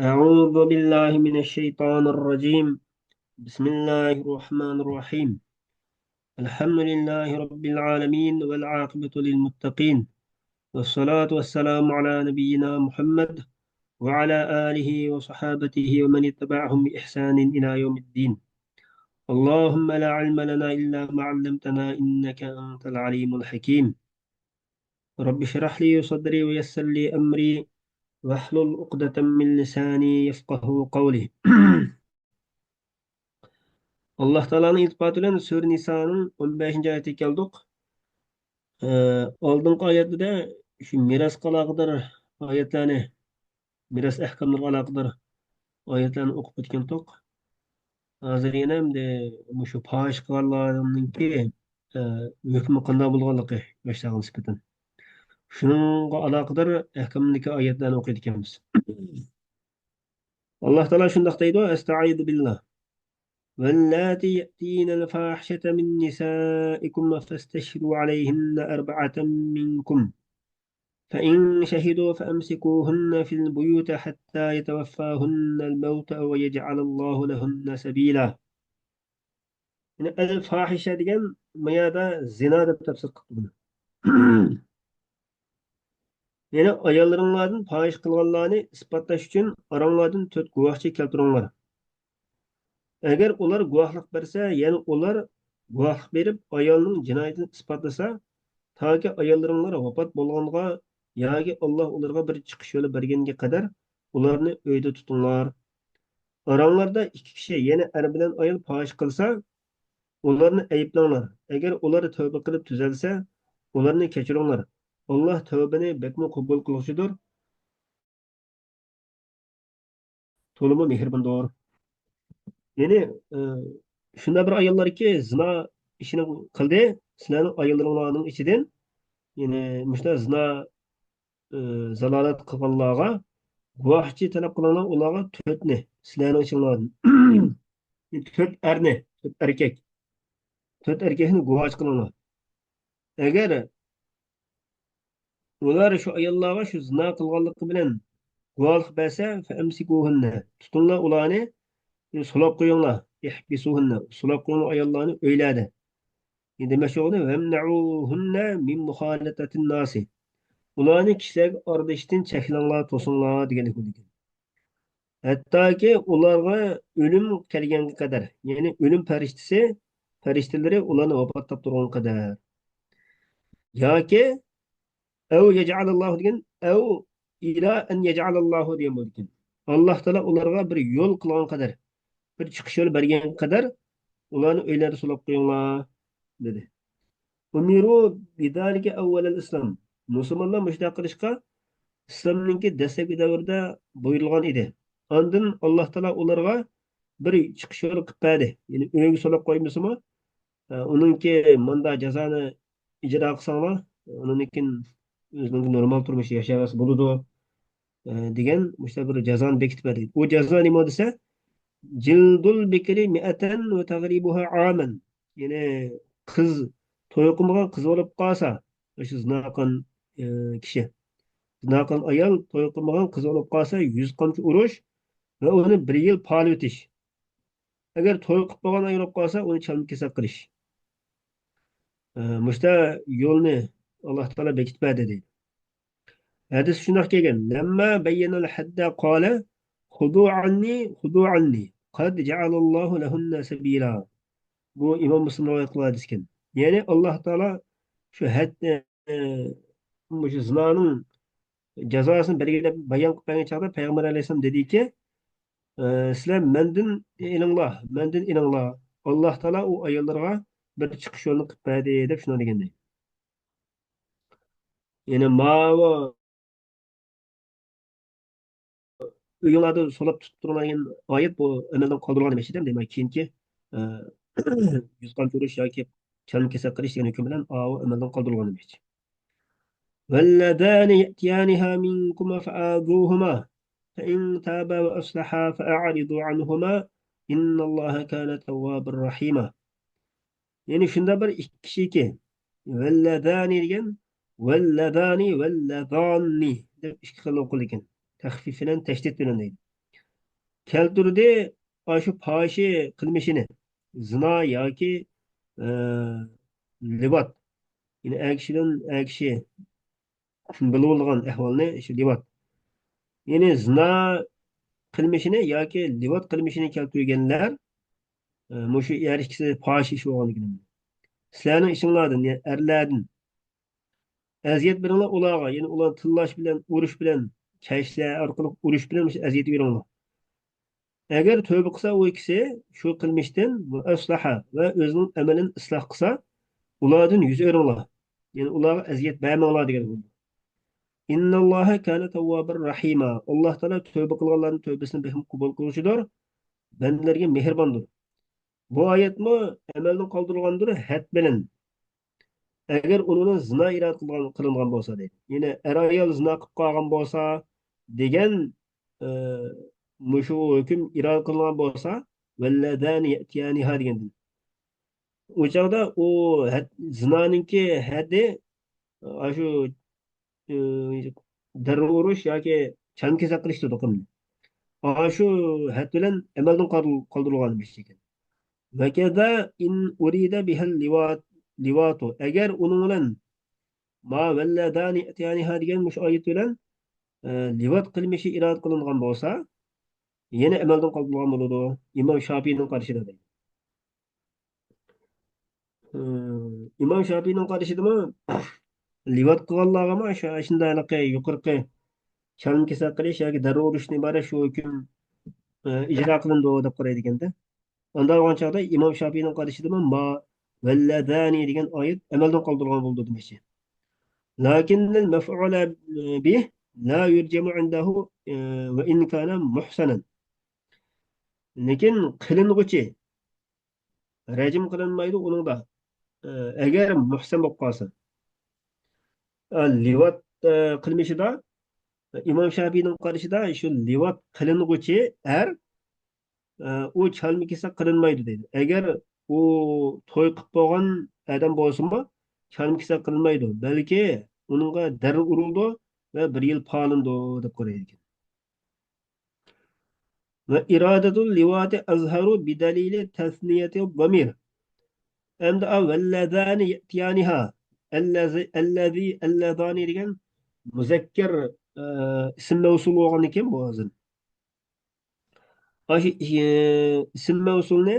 أعوذ بالله من الشيطان الرجيم. بسم الله الرحمن الرحيم. الحمد لله رب العالمين والعاقبة للمتقين، والصلاة والسلام على نبينا محمد وعلى آله وصحابته ومن اتبعهم بإحسان إلى يوم الدين. اللهم لا علم لنا إلا ما علمتنا إنك أنت العليم الحكيم. رب اشرح لي صدري ويسر لي أمري واحلل عقدة من لساني يفقه قولي. Allah Teala'nın iltifatıyla Sure Nisa'nın 15. ayeti geldik. Oldunki ayette de şu miras alakadar ayetlerini, miras ahkamlarına alakadar ayetlerini okup bitken tok. Hazır yine hem de şu pahiş kılarlarının ki hükmü kanda bulgalıqı yaşağın nispeten. Şununla alakadar ahkamındaki ayetlerini okuydu ikimiz. Allah Teala şundaq deydi: "Estaizu billah. واللاتي يأتين الفاحشة من نسائكم فاستشهدوا عليهن أربعة منكم فإن شهدوا فأمسكوهن في البيوت حتى يتوفاهن الموت أو يجعل الله لهن سبيلا." Yani el-fahişe degan mayada zina deb tafsir qilib buni. Yani ayollarыңlardan fahiş qilganlarni isbotlash uchun oranglardan 4 guvohchi keltiringlar. Agar ular guvohlik bersa, ya'ni ular guvohlik berib ayolning jinoyatini isbotlasa, toki ayollaringlar vafot bo'lganda yoki Alloh ularga bir chiqish yo'li berganga qadar ularni uyda tutinglar. Oranglarda ikki kishi, ya'ni er bilan ayol fohish qilsa, ularni ayblanglar. Agar ular tavba qilib tuzalsa, ularni kechiringlar. Alloh tavbani bekmi qabul qiluvchidir, to'limi mehribondir. Ya'ni e, shunda bir ayollarki zina ishini qildi, sizlarning ayollaringlarning ichidan, ya'ni mushta zina zalolat qilganlarga guvohchi talab qilinglar, ularga to'rtni sizlarning ichinglardan to'rt erni, to'rt erkakni guvohchi qilinglar. Agar ular shu ayollarga shu zina qilganligi bilan guvohlik bersa, famsikuhunna, tutinglar ularni, sulab qo'yinglar, ihbisuhunna, sulab qo'yinglar ayollarni uylarda. Demak, o'g'ni vamna'uhunna min muxalatatin nasi, ularni kishilarga aralashishdan cheklanglar, to'singlar degan ekan. Hattoki ularga o'lim kelganga qadar, ya'ni o'lim farishtalari ularni vafot toptirgan qadar, yoki av yaj'alallohu degan, av ila an yaj'alallohu degan bo'lgan. Alloh taolo ularga bir yo'l qilgan qadar, bir chiqish yo'l bergan qadar ularni uylarida sulab qo'yinglar dedi. Umiru bidalika avval al-islam. Musulmonlar mushtaq qilishga islomning dastlabki davrida buyurilgan edi. Ondan Alloh taolo ularga bir chiqish yo'li qilib berdi. Ya'ni uyga solib qo'ymasimi, uningki manda jazoni ijro qilsanglar, uningkin o'zining normal turmush yashashga bo'ladi degan mushta bir jazoni bekitib berdi. U jazo nima desa, jildul bikri mi'atan va taghribuha aman. Ya'ni qiz to'y qilmagan qiz bo'lib qolsa, shu zina qilgan kishi, zina qilgan ayol to'y qilmagan qiz bo'lib qolsa, 100 qamchi urush va uni 1 yil pal o'tish. Agar to'y qilib qolgan ayol bo'lib qolsa, uni chalib kesat qilish. Mushta yo'lni Alloh taolo bekitib berdi deydi. Hadis shundoq kelgan: "Lamma bayyanal hadda qala khudu anni qad ja'alallohu lahunna sabila." Bu Imom Muslim rivoyat qilgan hadis ekan. Ya'ni Alloh taolo shu hadni shu zinoning jazosini belgilab bayon qilib bergan chog'da payg'ambar alayhissalom dediki, sizlar mendan ilinglar. Alloh taolo u ayollarga bir chiqish yo'lini qilib berdi deb shuni deganday. Ya'ni mavo uyinglarda so'lab tutib turadigan oyat bu amaldan qoldirilgan emas edi. Demak, keyingi e, yuzqon ko'rish yoki chalm kesat qilish degan hukm bilan amaldan qoldirilgan emas. واللذان يأتيانها منكم فآذوهما فإن تابا وأصلحا فأعرضوا عنهما إن الله كان توابا رحيما. Yani şunda bir ikki kishiki vellazani degan vellazani vellazani deb ikki xil o'qilgan. Taxfif bilan tashdid bilan deydi. keltirdi shu fohish qilmishini zino yoki e, livat yine ekşi bo'lgan ahvolni shu livat ya'ni zino qilmishini yoki livat qilmishini keltirganlar mushu er ikkisi fohish ish bo'lganligini sizlarning ishinglardan yani erlardan aziyat beringlar ularga ya'ni ular tillash bilan urish bilan kayishlar orqali urish bilan o'sha aziyat beringlar agar tövbe qilsa u ikkisi shu qilmishdan aslaha va o'zining amalini isloh qilsa ulardan yuz o'ringlar ya'ni ularga aziyat bermanglar degan bo'ldi innalloha kana tawwabur rahima alloh taolo tövbe qilganlarning tövbesini behm qabul qiluvchidir bandalarga mehribondir bu oyatmi amaldan qoldirilgandir had bilan agar uni zino irod qilingan bo'lsa deydi yine er ayol zino qilib qolgan bo'lsa degan e, mushu hukm irod qilingan bo'lsa valladani yatiyaniha degandir u chog'da u zinoninki haddi shu darrov urish yoki chankiza qilish dedi shu had bilan amaldan qoldirilgan ish ekan vakada in urida bihal livatu agar uning bilan ma valladani yatiyaniha degan mush oyat bilan livat qilmishi irod qilingan bo'lsa yana amaldan qoldirilgan bo'ladi imom shofiyning qarashida deydi imom shofiyning qarashidami livat qilganlarga shundayliqi yuqorqi chalin kasal qilish yoki darrov urishni iborat shu hukm ijro qilindi deb qaraydi ekanda unda olgan chog'da imom shofiyning qarashidami ma valladani degan oyat amaldan qoldirilgan bo'ldi demoqchi lakin المفعول به لا يرجم عنده وإن كان محسنا lekin qiling'uchi rajm qilinmaydi uningda agar muhsin bo'lib qolsa livat qilmishida imom shafiyning qarashida shu livat qiling'uchi er u chalmi kelsa qilinmaydi deydi agar u to'y qilib bo'lgan odam bo'lsinmi chalmi kelsa qilinmaydi balki uningga darrov urildi va bir yil polindi deb qaraydi ekan va irodatul livati azharu bidalili tasniyati zamir endi valladani yatiyaniha allazani degan muzakkar ism mavsul bo'lgan ekan bu hozir ism mavsulni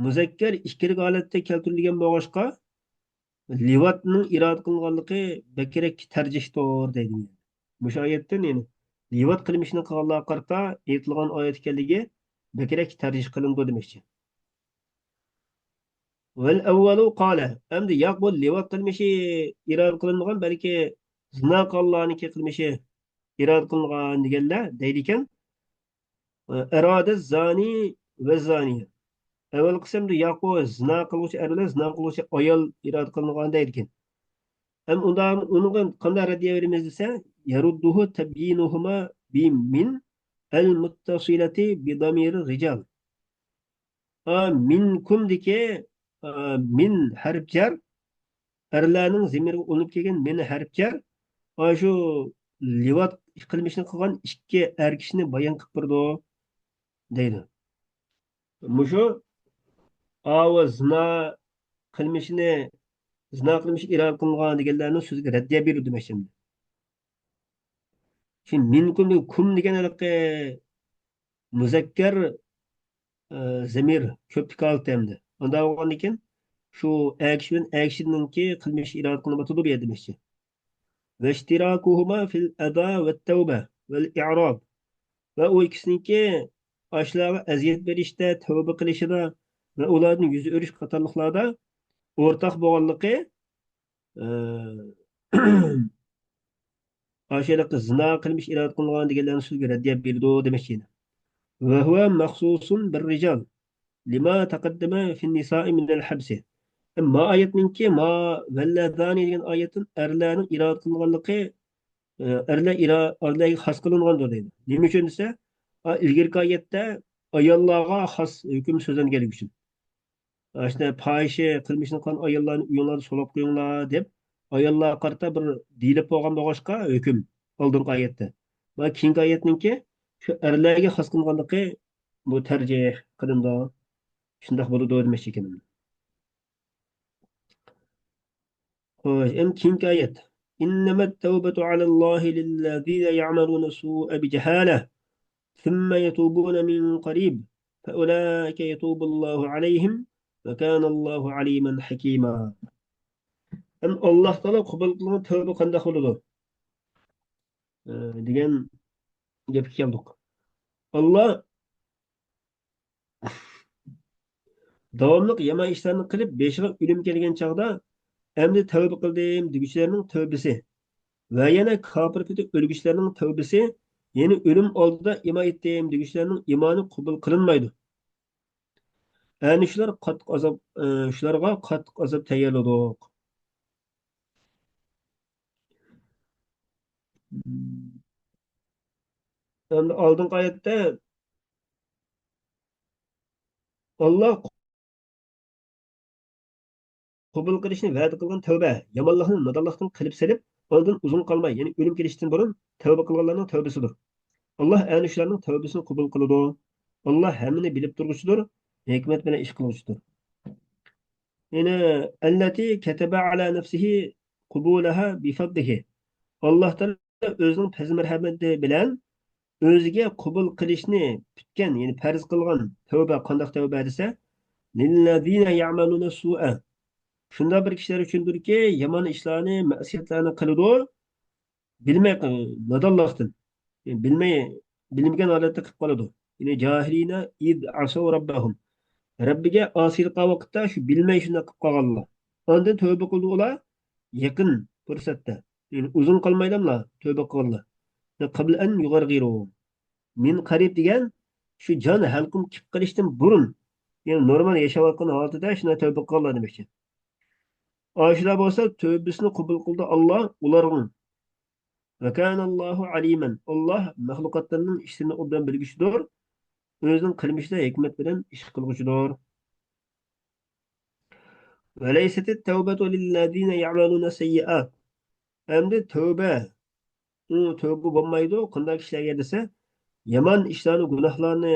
muzakkar ikkilik holatda keltirilgan bo'lg'achqa livatning irod qilinganligi bakrak tarjihdir deydi o'sha oyatdan yani livat qilmishni qilganlarga qarata aytilgan oyat ekanligi bakrak tarjih qilindi demoqchi val avvalu qala endi yo'q bu livat qilmishi irod qilinmagan balki zino qilganlarniki qilmishi irod qilingan deganlar deydi ekan iroda zani va zaniya avval qismda yo'q bu zino qiluvchi er bilan zino qiluvchi ayol irod qilingan deydi ekan ham undan unga qanday raddiya beramiz desa yarudduhu tabyinuhuma bi min al muttasilati bi damiri rijal minkumdiki min harf jar erlarning zimirga ulanib kelgan min harf jar shu livat qilmishni qilgan ikki er kishini bayon qilib turdi deydi mushu zino qilmishini zino qilmish irod qilingan deganlarni so'ziga raddiya berdi demoqchi şimdi minkum kum degan muzakkar zamir ko'plik olib endi unda bo'lgan ekan shu akish bilan akishiniki qilmish irod qilinmaydi bu yerda demoqchi واشتراكهما في الأداء والتوبة والإعراب ve o ikisiniki aşılara eziyet verişte, tövbe kılışıda ve onların yüzü örüş katarlıklarda ortak boğanlığı aşağılıkta zina kılmış irad kılgan degenlerin sözü reddiye bildi demek yine. Ve huve mahsusun bir rical lima taqaddeme fin nisa'i minel habsi. Ama ayetninki ma velledani degen ayetin erlerin irad kılganlığı erlerga xos qilingandir deydi nima uchun desa ilgirki oyatda ayollarga xos hukm so'zlanganligi uchun shunday fohisha qilmishni qilgan ayollarni uyinglarda so'lab qo'yinglar deb ayollarga qarata bir deyilib bo'lgan bo'lg'achqa hukm oldingi oyatda va keyingi oyatninki Şu erlerge xas qılğanlıqı bu tərcih qılındı. Şundaq bo'ladi demoqchi ekanman. Xo'sh, endi keyingi oyat. İnnemet tevbetu alallahi lillezine ya'maluna su'a bi cehalah ثم يتوبون من قريب فأولئك يتوب الله عليهم وكان الله عليما حكيما. Hem Allah Teala qabul qilgan tövbe qanday bo'ladi degan gapga keldik. Alloh davomli yomon ishlarni qilib beshiga o'lim kelgan chog'da endi tövbe qildim deguchilarning tövbesi va yana kofir ketib o'lguchilarning tövbesi yeni o'lim oldida iymon etdim deguchilarning iymoni qabul qilinmaydi. Yani shularga qattiq azob tayyorladik. Endi oldingi oyatda Alloh qabul qilishni va'da qilgan tavba yomonlikni nodonlikdan qilib selib, ondan uzun qolmay, ya'ni o'lim kelishdan burun tavba qilganlarning tavbasidir. Alloh ana shularning tavbasini qabul qiladi. Alloh hammani bilib turg'uchidir, hikmat bilan ish qiluvchidir. Yana allati kataba ala nafsihi qubulaha bi fadlihi. Alloh taolo o'zining fazl marhamati bilan o'ziga qabul qilishni kutgan, ya'ni farz qilgan tavba qanday tavba desa, lillazina ya'maluna su'a. Shunda bir kishilar uchundirki, yomon ishlarni, ma'siyatlarni qiladi, bilmay nodonlikdan, bilmay bilmagan holatda qilib qoladi. Ya'ni jahilina id asaw rabbahum. Rabbiga osiylik qilgan vaqtda shu bilmay shunda qilib qolganlar. Ondan tövbe qildi ular yaqin fursatda. Yani uzun qolmaydilar tövbe qilganlar. Qabl an yugharghiru. Min qarib degan shu jon halqum kip qilishdan burun, yani normal yashayotgan holatida shuna tövbe qilganlar demoqchi. Aşılar bolsa tövbesini qabul qildi Alloh ularning. Va kanallohu aliman. Alloh mahluqotlarning ishini obdan bilguchidir. O'zining qilmishida hikmat bilan ish qilguchidir. Va laysat at-tawbatu lillazina ya'maluna sayyi'at. Endi tövbe, u tövbe bo'lmaydi. Qanday kishilarga desa, yomon ishlarni, gunohlarni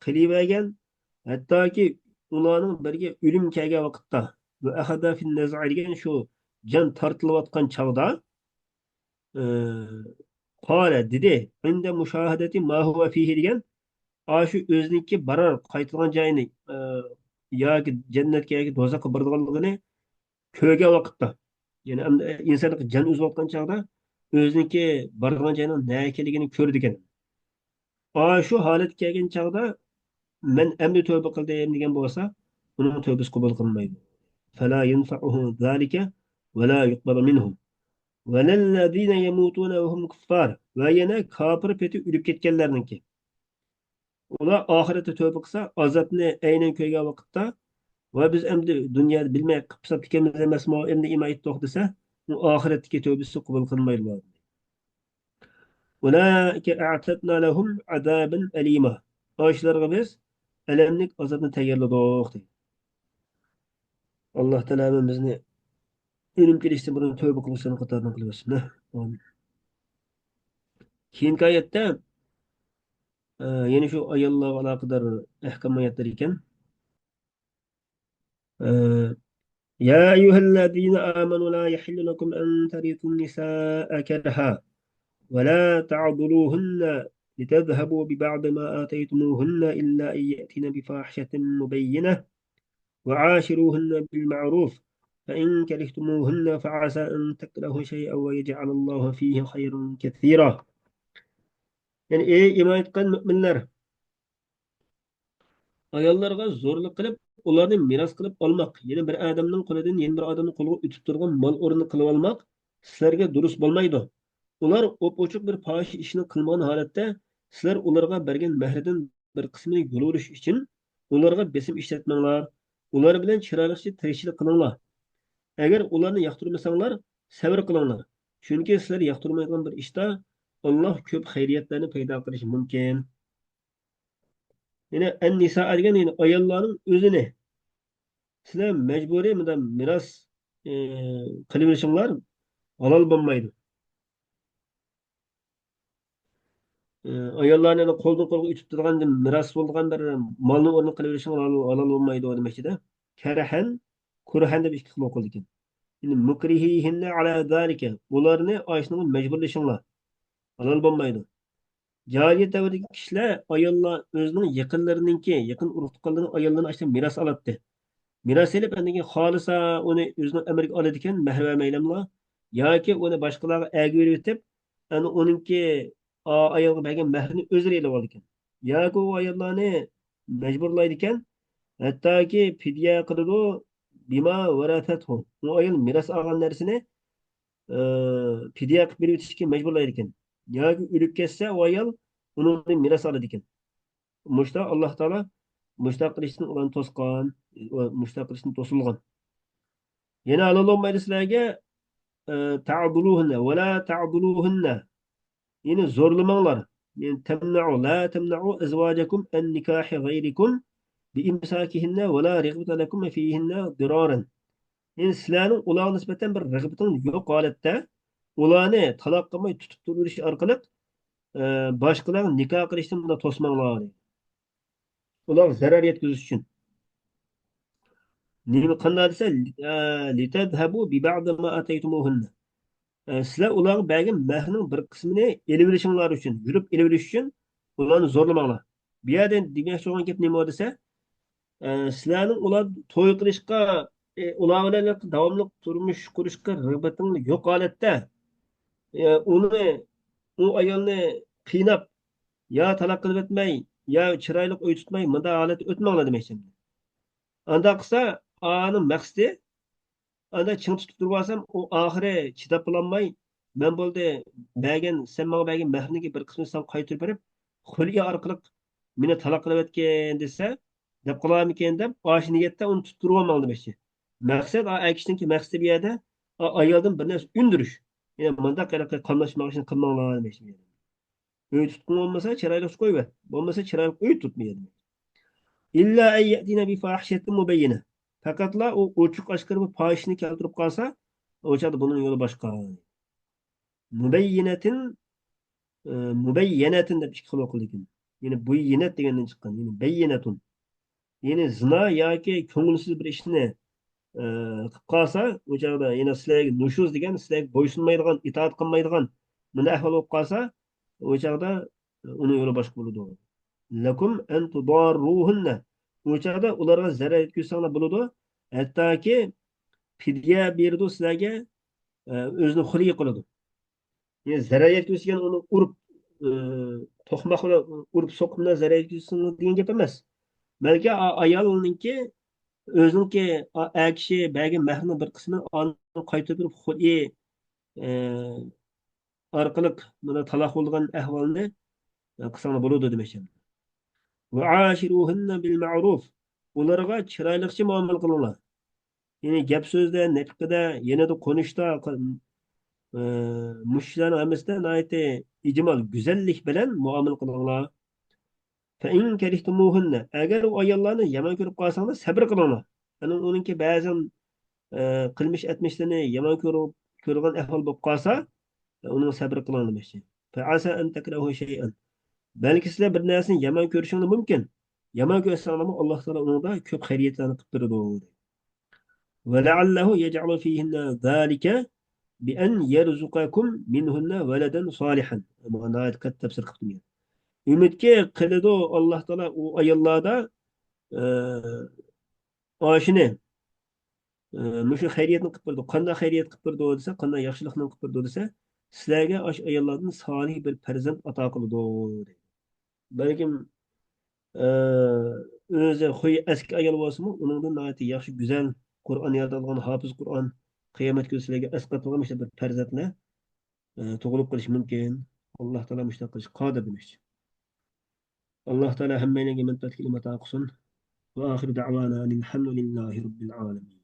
qilib hattoki ularning birga o'lim kelgan vaqtda va ahada fin naz'i degan shu jon tortilayotgan chog'da qala dedi inda mushahadati ma huwa fihi degan shu o'ziniki barar qaytilgan joyini yoki jannatga yoki do'zaxga boradiganligini ko'rgan vaqtda, ya'ni inson jon uzayotgan chog'da o'ziniki boradigan joyning nima ekanligini ko'rdi ekan. Shu holat kelgan chog'da men endi tövbe qildim degan bo'lsa, uning tövbesi qabul qilinmaydi. Fala yanfa'uhu zalika va la yuqbalu minhu. Velellezine yemutune ve hum kuffar. Ve yine kafir peti ölüp ketkenlerinki. Ular ahirete tövbe kılsa azapını aynen köyge vakitte ve biz emdi dünyada bilmeye kıpsap ikimiz emas mı emdi ima ettik dese o ahiretteki tövbesi kabul kılmayırlar. Ulaike a'tadna lehum azaben elima. Aşılarga biz elemlik azabını tayyorladık deydi. Allah Teala bizni ölüm gelişti bunu tövbe kılışını katardan kılıyorsun. Amin. Keyingi ayette yeni şu ayollarga alakadar ahkam ayetler iken يا أيها الذين آمنوا لا يحل لكم أن ترثوا النساء كرها ولا تعضلوهن لتذهبوا ببعض ما آتيتموهن إلا أن يأتين بفاحشة مبينة وعاشروهن بالمعروف فإن كرهتموهن فعسى أن تكرهوا شيئا ويجعل الله فيه خيرا كثيرا. Yani ey iman etken müminler, ayollarga zo'rlik qilib, ularni meros qilib olmoq, yana bir odamning qo'lidan yana bir odamning qo'liga o'tib turgan mol o'rnini qilib olmoq sizlarga durust bo'lmaydi. Ular o'p-ochiq bir fohish ishni qilmagan holatda sizlar ularga bergan mahridan bir qismini yo'loverish uchun ularga besim ishlatmanglar. Ular bilan chiroyli tirishchilik qilinglar. Agar ularni yoqtirmasanglar, sabr qilinglar. Chunki sizlar yoqtirmaydigan bir ishda Alloh ko'p xayriyatlarni paydo qilishi mumkin. Yine en nisa degan yani ayollarning o'zini sizlar majburiy miros qilib berishinglar halol bo'lmaydi. ayollarni qo'ldan qo'lga o'tib turgan miros bo'lgan bir molni o'rni qilib berishing halol bo'lmaydi demoqchida. Karahan, kurhan deb ikki xil o'qildi ekan. Endi mukrihihinna ala zalika. Ularni ayishni majburlashinglar. Halol bo'lmaydi. Cahiliyet devridagi kishilar ayollar o'zining yaqinlariniki, yaqin urug' tuqqanlarning ayollarini ashta miros oladi. Miros elib, andan xohlasa uni o'zining amriga oladi ekan, mehr vermaylamlar. Yoki uni boshqalarga әгі berib o'tib, ani uninki ayolga bergan mehrini o'zi elib oladi ekan. Yoki u ayollarni majburlaydi ekan, hattoki fidya qiladi bima varasathu. U ayol miros olgan narsani fidya qilib berib o'tishga majburlaydi ekan. Yoki o'lib ketsa, u ayol uni miros oladi ekan. Mushta Alloh taolo mushta qilishni ularni to'sgan, mushta qilishni to'silgan. Yana halol olmaydi sizlarga ta'duluhunna va la ta'duluhunna. Yine zorlamanglar. Yani temna'u la temna'u ezvajakum en nikahi gayrikum bi imsakihinne ve la rıgbete lekum fihinne diraran. Yani sizlarning ularga nisbatan bir rıgbetin yo'q holatda ularni taloq qilmay tutib turish orqali boshqalarni nikoh qilishdan buni to'smanglar. Ular zarar yetkazish uchun. Nima qanday desa litadhabu bi ba'd ma ataytumuhunna. Sizlar ularga bergan mehrning bir qismini elib olishinglar uchun, yurib elib olish uchun ularni zo'rlamanglar. Bu yerdan demoqchi bo'lgan gap nima desa, sizlarning ular to'y qilishga, ular bilan davomli turmush qurishga rag'batingiz yo'q holatda, uni u ayolni qiynab, yo taloq qilib o'tmay, yo chiroyli uy tutmay, bunday holat o'tmanglar demoqchi. Anda qilsa, ani maqsadi anda ching tutib turib olsam, u oxiri chidab bo'lolmay, men bo'ldi sen menga bergan mehrniki bir qismini sen qaytarib berib, xulya orqali meni taloq qilib o'tgan desa, deb qolarmikan deb, osh niyatda uni tutib olmang demoqchi. Maqsad aytishniki maqsadi bu yerda ayoldan bir narsa undirish. Ya'ni bunda qanaqa qamlashmoqni qilmanglar demoqchi. Uy tutqun olmasa chiroyli qo'yib, bo'lmasa chiroyli uy tutmaydi. İlla eyyetina bi fahişetin mubeyyine. Fakatla o uçuk aşkırı bir fahişini keltirip kalsa, o çadı bunun yolu başka. Mubeyyinetin, mubeyyenetin de bir şey okuduk. Yani bu yinet degenden çıkan. Yani beyyinetun. Yani zina ya ki köngülsüz bir işini kıp kalsa, o çağda yine sizlerge nuşuz degen, sizlerge boysunmaydıgan, itaat kılmaydıgan, bunu ehval olup kalsa, o çağda onun yolu başka bulurdu. Lekum en tudarruhunne. O çağda ularga zarar etkisanglar buludu. Hatta ki fidye berdi sizlerge özünü huriye kılıdı. Yani zarar etkisigen onu urup tohmakla urup sokumda zarar etkisini deyen gap emas. Belki ayolninki özünki kishi bergan mehrning bir qismini qaytarib berib huriye orqali buni taloq bo'lgan ahvolni qilsanglar bo'ladi demoqchi. Ve aşiruhunne bil ma'ruf. Ularga chiroylikcha muomala qilinglar. Ya'ni gap so'zda, nutqida, yanada konuşda mushlarni hammasida nihoyatda ijmal go'zallik bilan muomala qilinglar. Fa in karihtumuhunna. Agar u ayollarni yomon ko'rib qolsanglar, sabr qilinglar. Ana uninki ba'zan qilmish etmishlarini yomon ko'rgan ahvol bo'lib qolsa, uni sabr qilinglar demoqchi. Fa asa an takrahu shay'an. Belki sizlar bir narsani yomon ko'rishingiz mumkin. Yomon ko'rsanglar Alloh taolo unida ko'p xayriyatlarni qilib beradi. Va la'allahu yaj'alu fihinna zalika bi an yarzuqakum minhunna waladan solihan. Mana qat tafsir qildim. Umidga qiladi Alloh taolo u ayollarda oshini mushu xayriyatni qilib berdi. Qanday xayriyat qilib berdi desa, qanday yaxshilikni qilib berdi desa, sizlarga osh ayollardan solih bir farzand ato qiladi. Balkim o'zi eski ayol bo'lsa-mu, uningdan nihoyatda yaxshi, go'zal Qur'on yodlangan hofiz Qur'on qiyomat kuni sizlarga asqatgan bir farzandlar tug'ilib qolishi mumkin. Alloh taolo mushtaq qilish qodir demoqchi. Alloh taolo hammalarga manfaatli ilm ato qilsin. Va oxir da'vana alhamdulillahi robbil alamin.